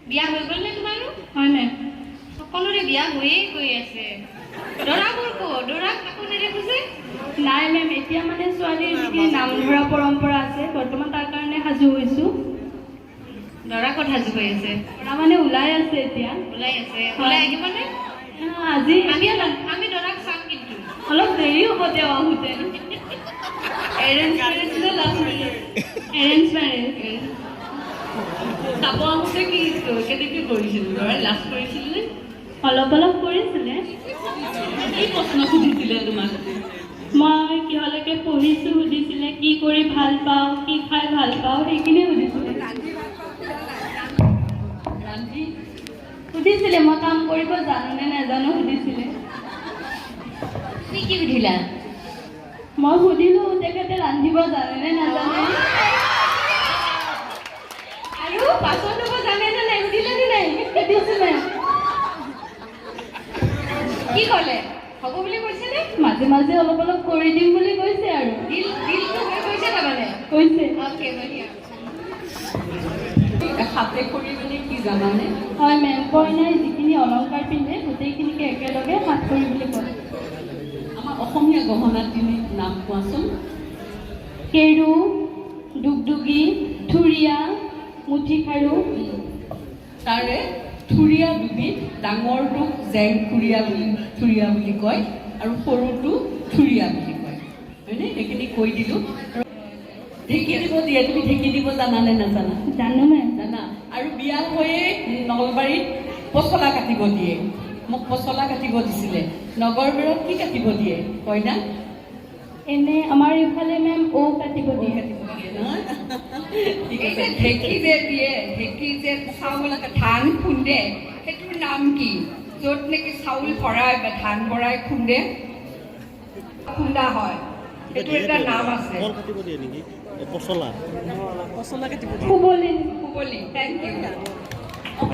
বিয়া হৈ গ'ল নে তোমাৰো? হয় মেম। সকলোৰে বিয়া হৈয়ে গৈ আছে। দৰাবোৰ ক'ত? দৰাক কাকো নেদেখোঁ। নাই মেম, এতিয়া মানে ছোৱালীৰ যিখিনি নাম ধৰা পৰম্পৰা আছে বৰ্তমান তাৰ কাৰণে সাজু হৈছোঁ। দৰা ক'ত সাজু হৈ আছে? দৰা মানে ওলাই আছে এতিয়া। ওলাই আছে। ওলাই আহিবনে? আজি আমি দৰাক চাম কিন্তু। অলপ দেৰি হ'ব তেওঁ আহোঁতে। এৰেঞ্জ মেৰেজ নে লাভ মেৰেজ? Arrange marriage. চাব আহোঁতে কি কেনেকৈ কৰিছিল? দৰাই লাজ কৰিছিল নে? অলপ অলপ কৰিছিলে। কি প্ৰশ্ন সুধিছিলে তোমাক? মই কিহলৈকে পঢ়িছোঁ সুধিছিলে, কি কৰি ভাল পাওঁ, কি খাই ভাল পাওঁ, সেইখিনি সুধিছিলে। সুধিছিলে মই কাম কৰিব জানো নে নাজানো সুধিছিলে। তুমি কি সুধিলা? মই সুধিলোঁ তেখেতে ৰান্ধিব জানে নে নাজানে। আৰু পাছত হ'ব জানে নে নাই সুধিলে নে নাই? সুধিছিলে। কি ক'লে? হ'ব বুলি কৈছেনে? মাজে মাজে অলপ অলপ কৰি দিম বুলি কৈছে আৰু। দিলটো হৈ গৈছে তাৰমানে? কৈছে। অ'কে, বঢ়িয়া। হাতে কৰি মানে কি জানানে? হয় মেম, কইনাই যিখিনি অলংকাৰ পিন্ধে গোটেইখিনিকে একেলগে হাত কৰি বুলি কয়। আমাৰ অসমীয়া গহনা তিনি নাম কোৱাচোন। কেৰু, দুগদুগী, থুৰীয়া, মুঠিখাৰু। তাৰে থুৰীয়া দুবিধ, ডাঙৰটোক জেংখুৰীয়া বুলি কয় আৰু সৰুটো থুৰীয়া বুলি কয়। হয়নে? সেইখিনি কৈ দিলোঁ। ঢেঁকী দিব দিয়ে, তুমি ঢেঁকী দিব জানানে নাজানা? জানো মেম। জানা? আৰু বিয়া হৈয়ে নলবাৰীত পচলা কাটিব দিয়ে। মোক পচলা কাটিব দিছিলে। নগৰবেৰত কি কাটিব দিয়ে কইনা? এনে আমাৰ ইফালে মেম কাটিব দিয়ে। ঠিক আছে। ঢেঁকী যে দিয়ে, ঢেঁকী যে চাউল ধান খুন্দে, সেইটোৰ নাম কি? য'ত নেকি চাউল ভৰাই বা ধান ভৰাই খুন্দে, খুন্দা হয়, সেইটো এটা নাম আছে। পচলা কাটিব দিয়ে। কুবলি। Thank you.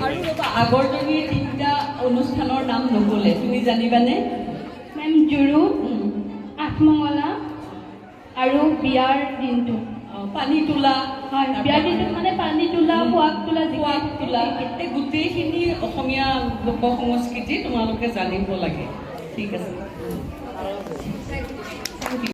আৰু ৰ'বা, আগৰজনীয়ে তিনিটা অনুষ্ঠানৰ নাম নক'লে, তুমি জানিবানে? মেম জুৰু, আঠমঙলা আৰু বিয়াৰ দিনটো। পানী তোলা। হয়, বিয়াৰ দিনটোত মানে পানী তোলা, সোৱাগ তোলা, সোৱাগ তোলা, এই গোটেইখিনি অসমীয়া লোক সংস্কৃতি তোমালোকে জানিব লাগে। ঠিক আছে।